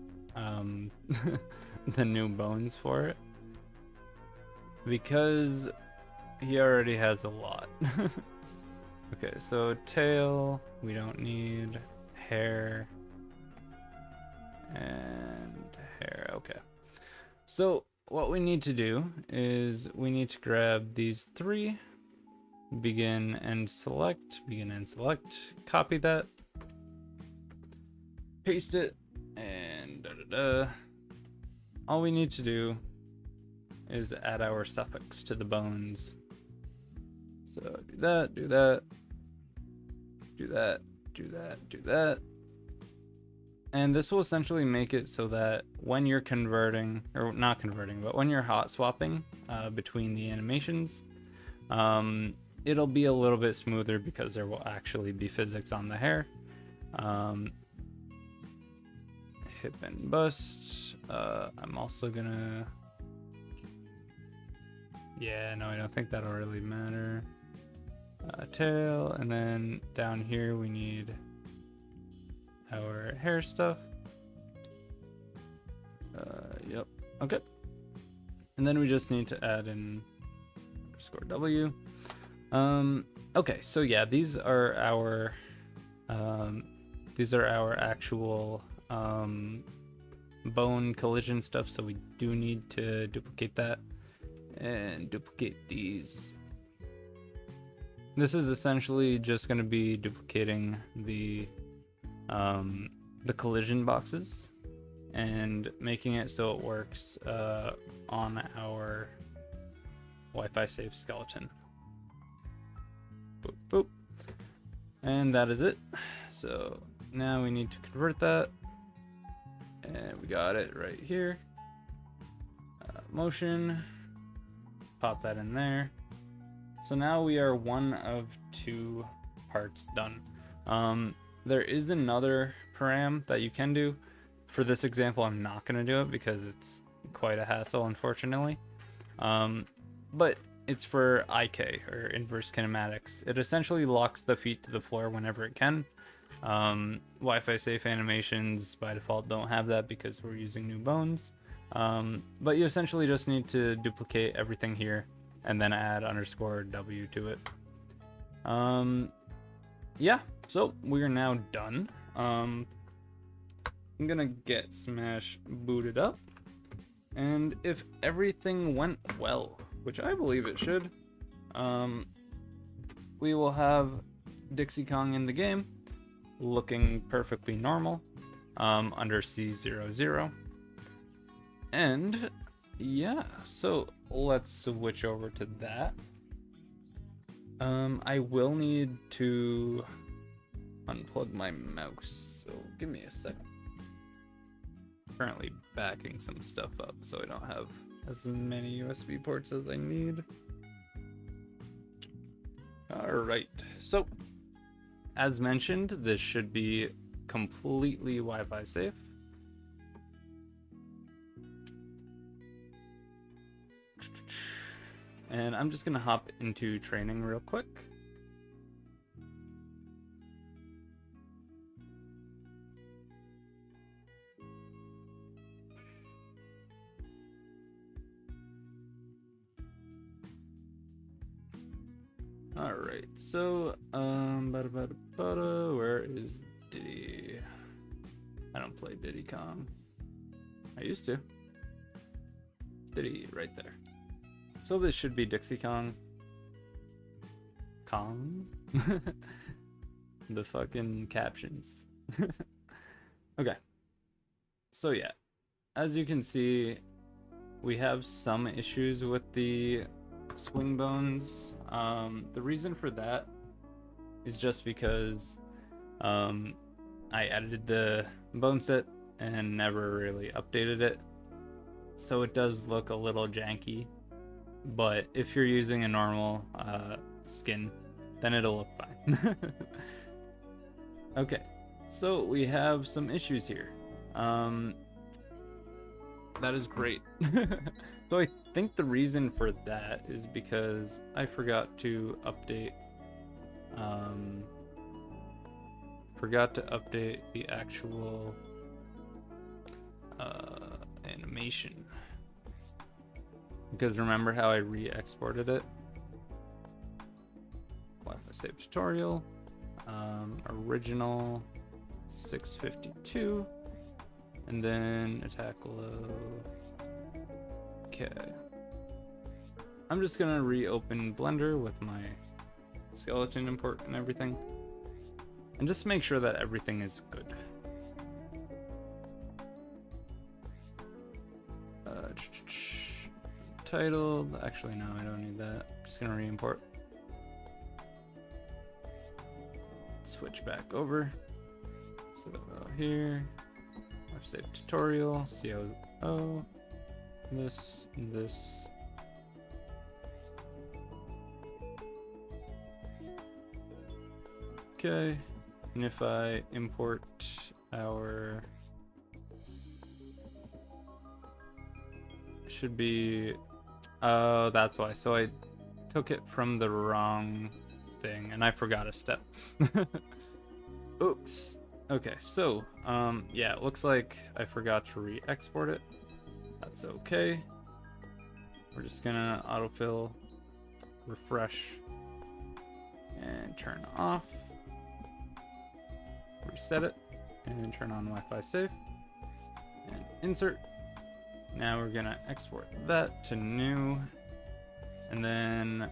the new bones for it, because he already has a lot. Okay, so tail, we don't need. Hair and hair. Okay, so what we need to do is we need to grab these three, begin and select, copy that, paste it, and all we need to do is add our suffix to the bones. So do that, do that, do that, do that, do that. And this will essentially make it so that when you're converting, or not converting, but when you're hot swapping between the animations, it'll be a little bit smoother because there will actually be physics on the hair. Hip and bust. I'm also gonna... Yeah, no, I don't think that'll really matter. Tail, and then down here we need our hair stuff. Yep, okay. And then we just need to add in _W. Okay, so yeah, these are our actual bone collision stuff, so we do need to duplicate that and duplicate these. This is essentially just going to be duplicating the collision boxes and making it so it works on our Wi-Fi-safe skeleton. Boop, boop. And that is it. So now we need to convert that, and we got it right here. Motion, let's pop that in there. So now we are one of two parts done. There is another param that you can do. For this example, I'm not going to do it because it's quite a hassle, unfortunately. But it's for IK, or inverse kinematics. It essentially locks the feet to the floor whenever it can. Wi-Fi safe animations by default don't have that because we're using new bones. But you essentially just need to duplicate everything here and then add _W to it. Yeah, so we are now done. I'm gonna get Smash booted up, and if everything went well, which I believe it should, we will have Dixie Kong in the game, looking perfectly normal, under C00. And yeah, so let's switch over to that. I will need to unplug my mouse, so give me a second. Currently backing some stuff up, so I don't have as many USB ports as I need. Alright, so as mentioned, this should be completely Wi-Fi safe. And I'm just gonna hop into training real quick. All right, so where is Diddy? I don't play Diddy Kong. I used to. Diddy right there. So this should be Dixie Kong. The fucking captions. Okay. So yeah, as you can see, we have some issues with the swing bones. The reason for that is just because I edited the bone set and never really updated it, so it does look a little janky, but if you're using a normal skin, then it'll look fine. Okay, so we have some issues here. That is great. So I think the reason for that is because I forgot to update the actual animation. Because remember how I re-exported it? Wi-Fi-save tutorial, original 652, and then attack low. Okay. I'm just gonna reopen Blender with my skeleton import and everything, and just make sure that everything is good. Titled, actually no, I don't need that. I'm just gonna re-import. Switch back over. So here, Wifi-save tutorial, COO, this, and this. Okay, and if I import our, should be, oh, that's why. So I took it from the wrong thing and I forgot a step. Oops. Okay, so yeah, it looks like I forgot to re-export it. That's okay. We're just gonna autofill, refresh, and turn off. Reset it, and turn on Wi-Fi-safe, and insert. Now we're gonna export that to new, and then,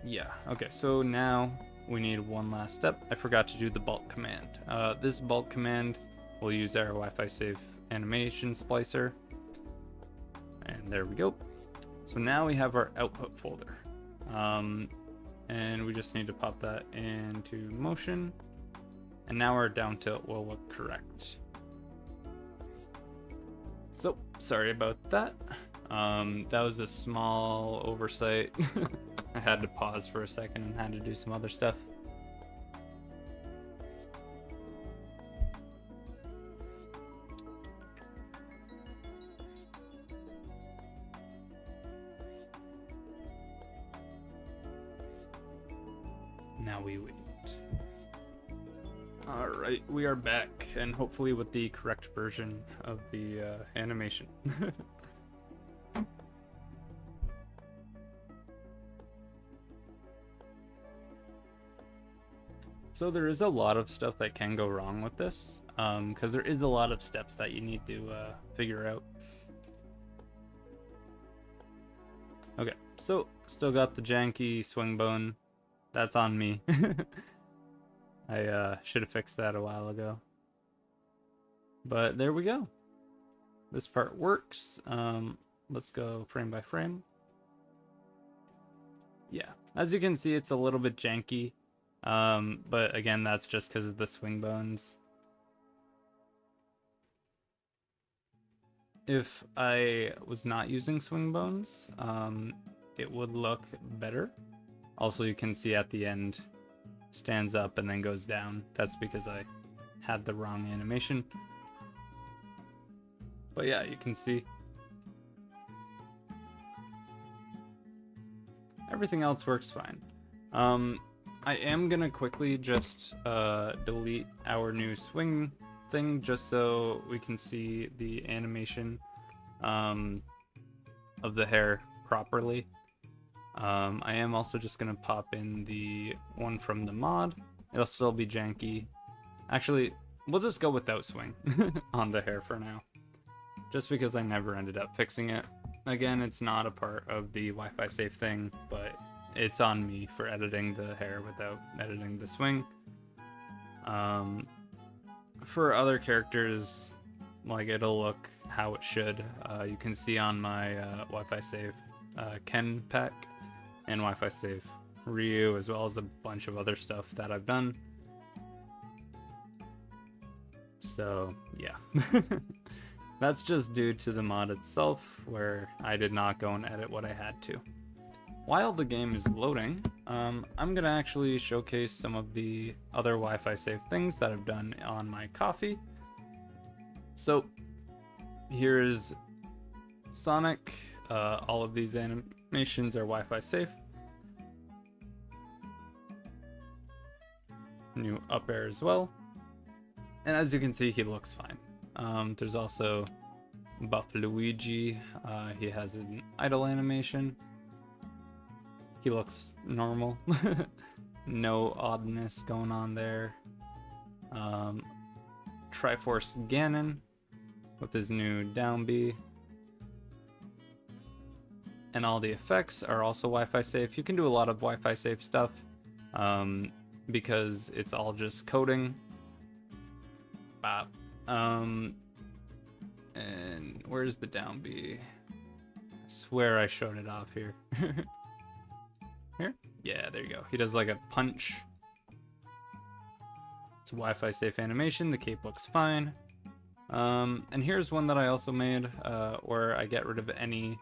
yeah, okay, so now we need one last step. I forgot to do the bulk command. This bulk command will use our Wifi-save animation splicer, and there we go. So now we have our output folder, and we just need to pop that into motion, and now our down tilt will look correct. So sorry about that. That was a small oversight. I had to pause for a second and had to do some other stuff. Now we wait. Alright, we are back, and hopefully with the correct version of the animation. So there is a lot of stuff that can go wrong with this, because there is a lot of steps that you need to figure out. Okay, so still got the janky swing bone. That's on me. I should have fixed that a while ago. But there we go. This part works. Let's go frame by frame. Yeah, as you can see, it's a little bit janky. But again, that's just because of the swing bones. If I was not using swing bones, it would look better. Also, you can see at the end, stands up and then goes down. That's because I had the wrong animation. But yeah, you can see everything else works fine. I am gonna quickly just delete our new swing thing just so we can see the animation of the hair properly. I am also just gonna pop in the one from the mod. It'll still be janky. Actually, we'll just go without swing on the hair for now, just because I never ended up fixing it. Again, it's not a part of the Wifi-save thing, but it's on me for editing the hair without editing the swing. For other characters, like, it'll look how it should. You can see on my Wifi-save Ken pack and Wifi-save Ryu, as well as a bunch of other stuff that I've done. So yeah, that's just due to the mod itself, where I did not go and edit what I had to. While the game is loading, I'm gonna actually showcase some of the other Wi-Fi safe things that I've done on my coffee. So here's Sonic. All of these animations are Wi-Fi safe. New up air as well. And as you can see, he looks fine. There's also Buff Luigi. He has an idle animation. He looks normal. No oddness going on there. Triforce Ganon with his new down B. And all the effects are also Wi-Fi safe. You can do a lot of Wi-Fi safe stuff because it's all just coding. And where's the down B? I swear I showed it off here. Here? Yeah, there you go. He does like a punch. It's a Wi-Fi safe animation. The cape looks fine. And here's one that I also made where I get rid of any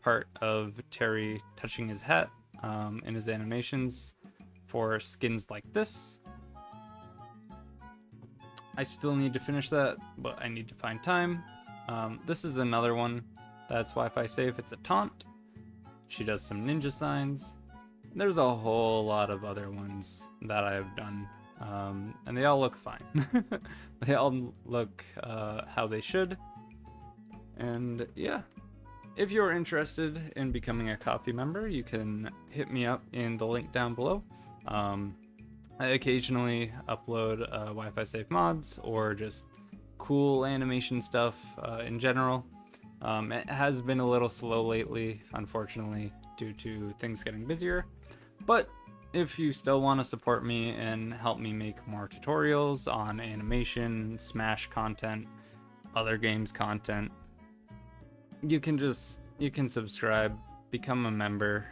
part of Terry touching his hat in his animations for skins like this. I still need to finish that, but I need to find time. This is another one that's Wi-Fi safe. It's a taunt. She does some ninja signs. There's a whole lot of other ones that I've done, and they all look fine. They all look how they should. And yeah, if you're interested in becoming a coffee member, you can hit me up in the link down below. I occasionally upload Wi-Fi safe mods or just cool animation stuff in general. It has been a little slow lately, unfortunately, due to things getting busier. But if you still want to support me and help me make more tutorials on animation, Smash content, other games content, you can subscribe, become a member.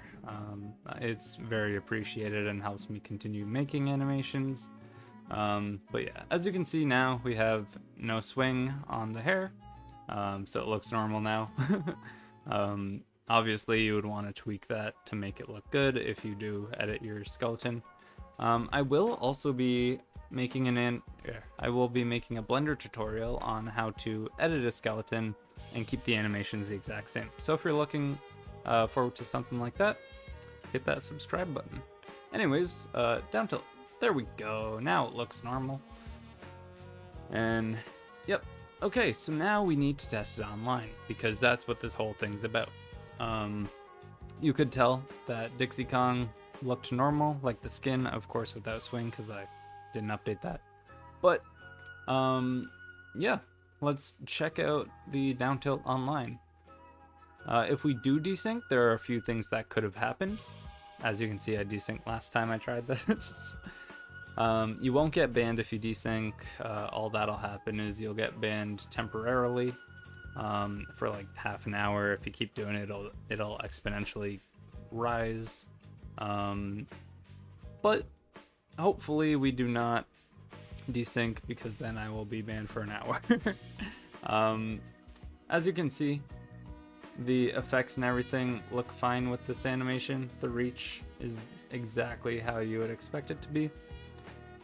It's very appreciated and helps me continue making animations. But yeah, as you can see now, we have no swing on the hair, so it looks normal now. Obviously, you would want to tweak that to make it look good if you do edit your skeleton. I will also be making a Blender tutorial on how to edit a skeleton and keep the animations the exact same. So if you're looking forward to something like that, hit that subscribe button. Anyways, down tilt. There we go. Now it looks normal. And yep. Okay, so now we need to test it online because that's what this whole thing's about. You could tell that Dixie Kong looked normal, like the skin, of course, without swing because I didn't update that. But yeah, let's check out the down tilt online. If we do desync, there are a few things that could have happened. As you can see, I desynced last time I tried this. You won't get banned if you desync. All that'll happen is you'll get banned temporarily for like half an hour. If you keep doing it, it'll exponentially rise. But hopefully we do not desync because then I will be banned for an hour. As you can see, the effects and everything look fine with this animation. The reach is exactly how you would expect it to be.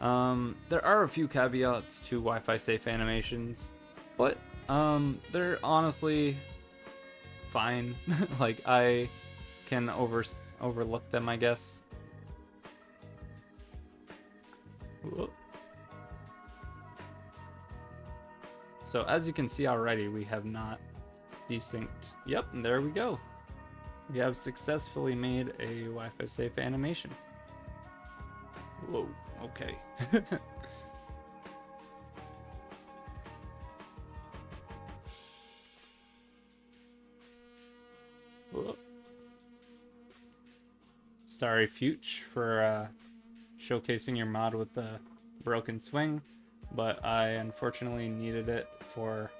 There are a few caveats to Wi-Fi safe animations, but they're honestly fine. Like, I can overlook them, I guess. Whoop. So as you can see already, we have not desynced. Yep, and there we go. We have successfully made a Wi-Fi safe animation. Whoa, okay. Whoa. Sorry, Fuchs, for showcasing your mod with the broken swing, but I unfortunately needed it for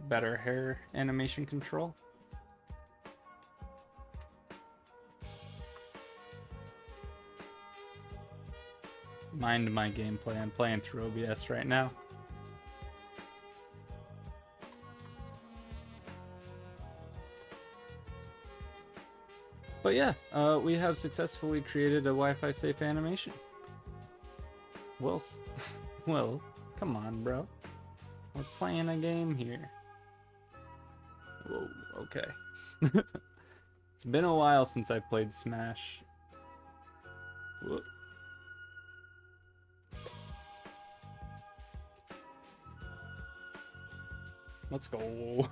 better hair animation control. mind my gameplay. I'm playing through OBS right now. But yeah, we have successfully created a Wi-Fi safe animation. Well, well, come on, bro. We're playing a game here. Whoa, okay. It's been a while since I played Smash. Whoa. Let's go.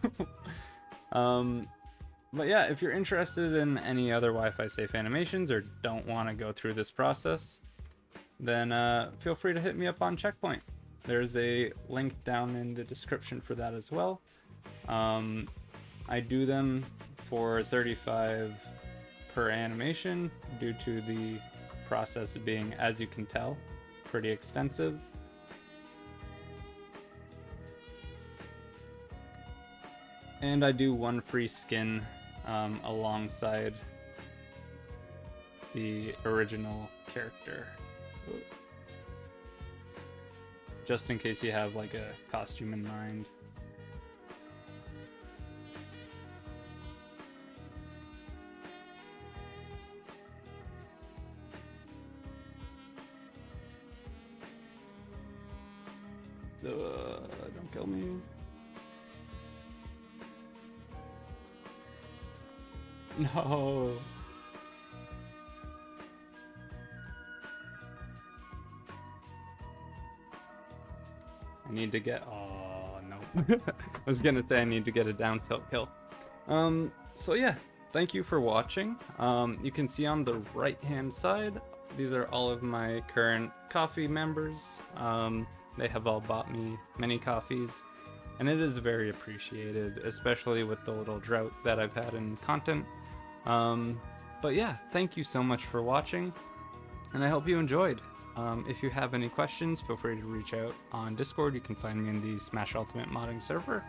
But yeah, if you're interested in any other Wi-Fi safe animations or don't want to go through this process, then feel free to hit me up on Checkpoint. There's a link down in the description for that as well. I do them for 35 per animation due to the process being, as you can tell, pretty extensive. And I do one free skin alongside the original character, just in case you have like a costume in mind. Don't kill me. No. I need to get. Oh no. I was gonna say I need to get a down tilt kill. So yeah, thank you for watching. You can see on the right hand side, these are all of my current coffee members. They have all bought me many coffees, and it is very appreciated, especially with the little drought that I've had in content. But yeah, thank you so much for watching, and I hope you enjoyed. If you have any questions, feel free to reach out on Discord. You can find me in the Smash Ultimate modding server.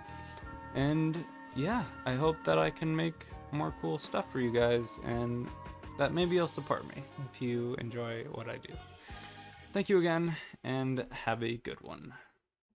And yeah, I hope that I can make more cool stuff for you guys, and that maybe you'll support me if you enjoy what I do. Thank you again, and have a good one.